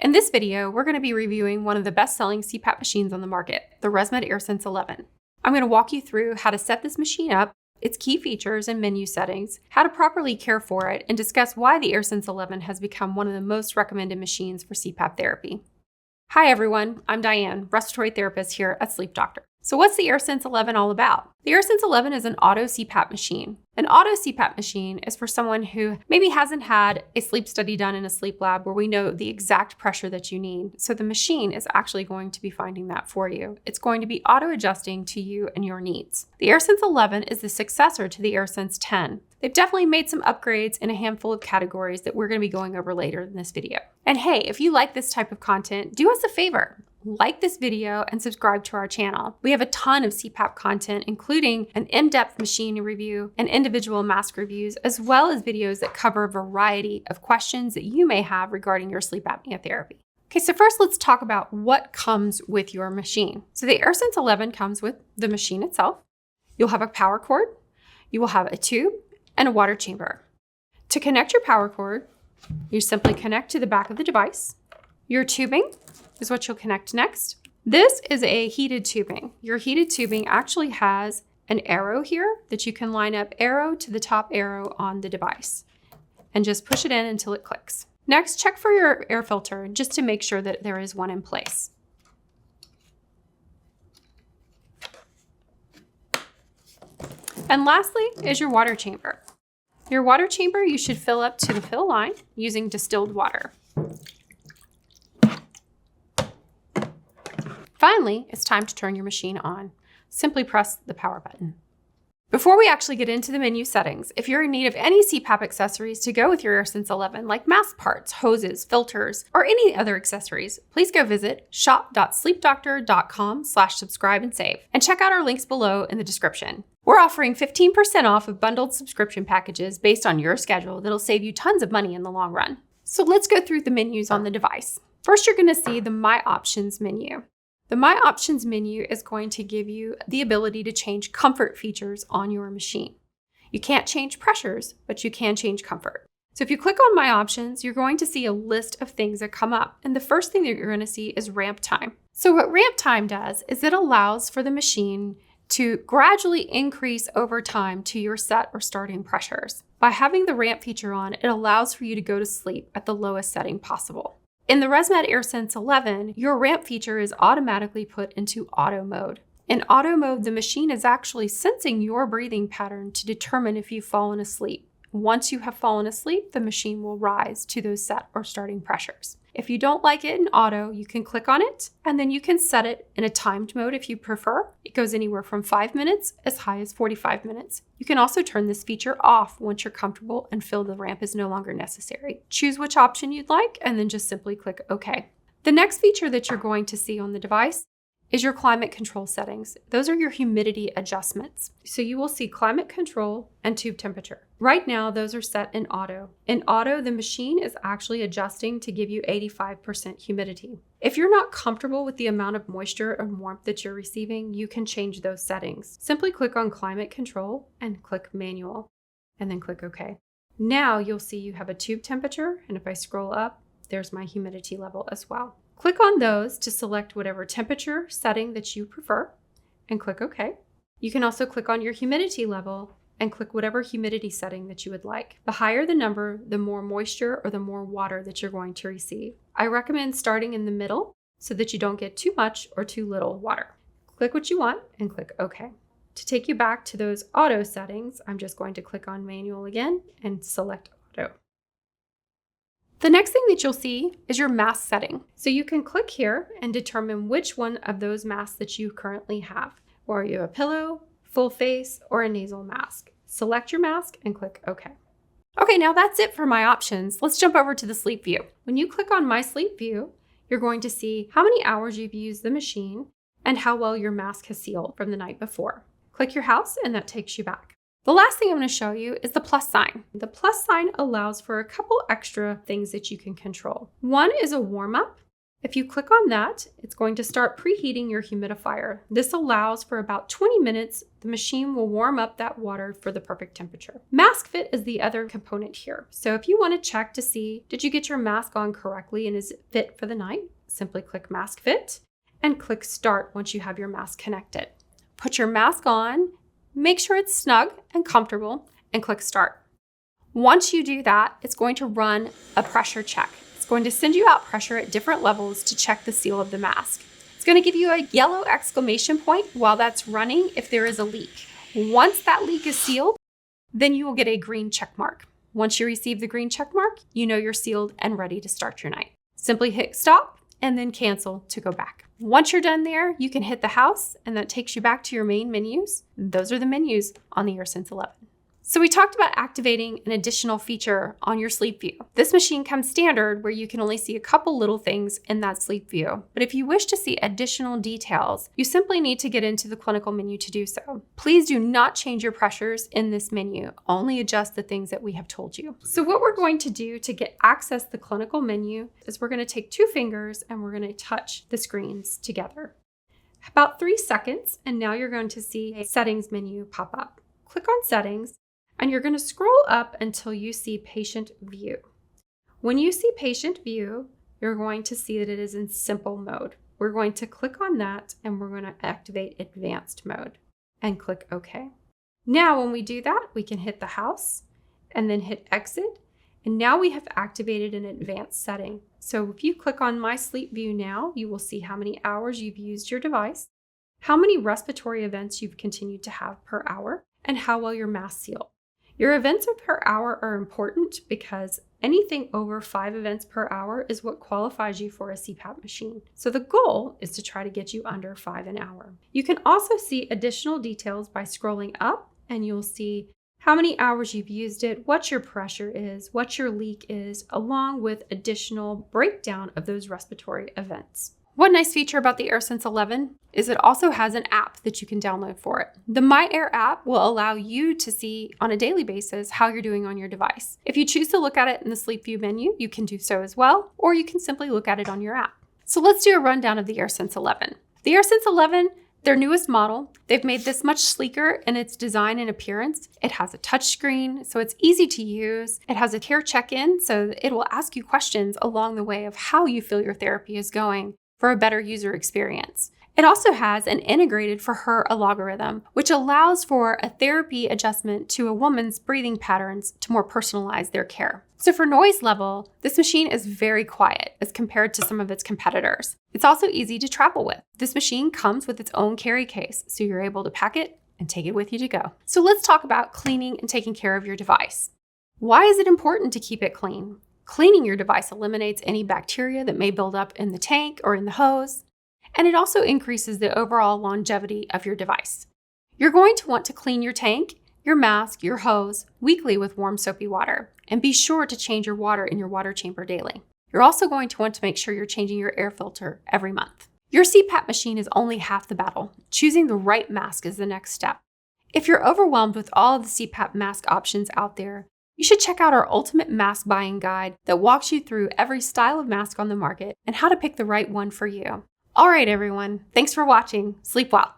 In this video, we're going to be reviewing one of the best-selling CPAP machines on the market, the ResMed Airsense 11. I'm going to walk you through how to set this machine up, its key features and menu settings, how to properly care for it, and discuss why the Airsense 11 has become one of the most recommended machines for CPAP therapy. Hi everyone, I'm Diane, respiratory therapist here at Sleep Doctor. So what's the Airsense 11 all about? The Airsense 11 is an auto CPAP machine. An auto CPAP machine is for someone who maybe hasn't had a sleep study done in a sleep lab where we know the exact pressure that you need. So the machine is actually going to be finding that for you. It's going to be auto adjusting to you and your needs. The Airsense 11 is the successor to the Airsense 10. They've definitely made some upgrades in a handful of categories that we're going to be going over later in this video. And hey, if you like this type of content, do us a favor. Like this video and subscribe to our channel. We have a ton of CPAP content, including an in-depth machine review and individual mask reviews, as well as videos that cover a variety of questions that you may have regarding your sleep apnea therapy. Okay, so first let's talk about what comes with your machine. So the Airsense 11 comes with the machine itself. You'll have a power cord, you will have a tube, and a water chamber. To connect your power cord, you simply connect to the back of the device. Your tubing is what you'll connect next. This is a heated tubing. Your heated tubing actually has an arrow here that you can line up arrow to the top arrow on the device and just push it in until it clicks. Next, check for your air filter just to make sure that there is one in place. And lastly is your water chamber. Your water chamber you should fill up to the fill line using distilled water. Finally, it's time to turn your machine on. Simply press the power button. Before we actually get into the menu settings, if you're in need of any CPAP accessories to go with your Airsense 11, like mask parts, hoses, filters, or any other accessories, please go visit shop.sleepdoctor.com/subscribe and save, and check out our links below in the description. We're offering 15% off of bundled subscription packages based on your schedule that'll save you tons of money in the long run. So let's go through the menus on the device. First, you're going to see the My Options menu. The My Options menu is going to give you the ability to change comfort features on your machine. You can't change pressures, but you can change comfort. So if you click on My Options, you're going to see a list of things that come up. And the first thing that you're going to see is ramp time. So what ramp time does is it allows for the machine to gradually increase over time to your set or starting pressures. By having the ramp feature on, it allows for you to go to sleep at the lowest setting possible. In the ResMed Airsense 11, your ramp feature is automatically put into auto mode. In auto mode, the machine is actually sensing your breathing pattern to determine if you've fallen asleep. Once you have fallen asleep, the machine will rise to those set or starting pressures. If you don't like it in auto, you can click on it and then you can set it in a timed mode if you prefer. It goes anywhere from 5 minutes as high as 45 minutes. You can also turn this feature off once you're comfortable and feel the ramp is no longer necessary. Choose which option you'd like and then just simply click OK. The next feature that you're going to see on the device is your climate control settings. Those are your humidity adjustments. So you will see climate control and tube temperature. Right now, those are set in auto. In auto, the machine is actually adjusting to give you 85% humidity. If you're not comfortable with the amount of moisture and warmth that you're receiving, you can change those settings. Simply click on climate control and click manual, and then click OK. Now you'll see you have a tube temperature, and if I scroll up, there's my humidity level as well. Click on those to select whatever temperature setting that you prefer and click OK. You can also click on your humidity level and click whatever humidity setting that you would like. The higher the number, the more moisture or the more water that you're going to receive. I recommend starting in the middle so that you don't get too much or too little water. Click what you want and click OK. To take you back to those auto settings, I'm just going to click on manual again and select auto. The next thing that you'll see is your mask setting. So you can click here and determine which one of those masks that you currently have. Or you have a pillow, full face, or a nasal mask. Select your mask and click OK. Okay, now that's it for My Options. Let's jump over to the sleep view. When you click on My Sleep View, you're going to see how many hours you've used the machine and how well your mask has sealed from the night before. Click your house and that takes you back. The last thing I'm going to show you is the plus sign. The plus sign allows for a couple extra things that you can control. One is a warm up If you click on that, it's going to start preheating your humidifier. This allows for about 20 minutes. The machine will warm up that water for the perfect temperature. Mask fit is the other component here. So if you want to check to see, did you get your mask on correctly and is it fit for the night? Simply click mask fit and click start once you have your mask connected. Put your mask on, make sure it's snug and comfortable, and click start. Once you do that, it's going to run a pressure check. It's going to send you out pressure at different levels to check the seal of the mask. It's going to give you a yellow exclamation point while that's running if there is a leak. Once that leak is sealed, then you will get a green check mark. Once you receive the green check mark, you know you're sealed and ready to start your night. Simply hit stop and then cancel to go back. Once you're done there, you can hit the house and that takes you back to your main menus. Those are the menus on the Airsense 11. So we talked about activating an additional feature on your sleep view. This machine comes standard where you can only see a couple little things in that sleep view. But if you wish to see additional details, you simply need to get into the clinical menu to do so. Please do not change your pressures in this menu, only adjust the things that we have told you. So what we're going to do to get access to the clinical menu is we're going to take 2 fingers and we're going to touch the screens together. About 3 seconds, and now you're going to see a settings menu pop up. Click on settings. And you're going to scroll up until you see Patient View. When you see Patient View, you're going to see that it is in simple mode. We're going to click on that and we're going to activate advanced mode and click OK. Now, when we do that, we can hit the house and then hit exit. And now we have activated an advanced setting. So if you click on My Sleep View now, you will see how many hours you've used your device, how many respiratory events you've continued to have per hour, and how well your mask sealed. Your events per hour are important because anything over 5 events per hour is what qualifies you for a CPAP machine. So the goal is to try to get you under 5 an hour. You can also see additional details by scrolling up and you'll see how many hours you've used it, what your pressure is, what your leak is, along with additional breakdown of those respiratory events. One nice feature about the Airsense 11 is it also has an app that you can download for it. The My Air app will allow you to see on a daily basis how you're doing on your device. If you choose to look at it in the Sleep View menu, you can do so as well, or you can simply look at it on your app. So let's do a rundown of the Airsense 11. The Airsense 11, their newest model, they've made this much sleeker in its design and appearance. It has a touch screen, so it's easy to use. It has a care check-in, so it will ask you questions along the way of how you feel your therapy is going for a better user experience. It also has an integrated for her algorithm, which allows for a therapy adjustment to a woman's breathing patterns to more personalize their care. So for noise level, this machine is very quiet as compared to some of its competitors. It's also easy to travel with. This machine comes with its own carry case, so you're able to pack it and take it with you to go. So let's talk about cleaning and taking care of your device. Why is it important to keep it clean? Cleaning your device eliminates any bacteria that may build up in the tank or in the hose, and it also increases the overall longevity of your device. You're going to want to clean your tank, your mask, your hose weekly with warm soapy water, and be sure to change your water in your water chamber daily. You're also going to want to make sure you're changing your air filter every month. Your CPAP machine is only half the battle. Choosing the right mask is the next step. If you're overwhelmed with all of the CPAP mask options out there, you should check out our ultimate mask buying guide that walks you through every style of mask on the market and how to pick the right one for you. All right, everyone. Thanks for watching. Sleep well.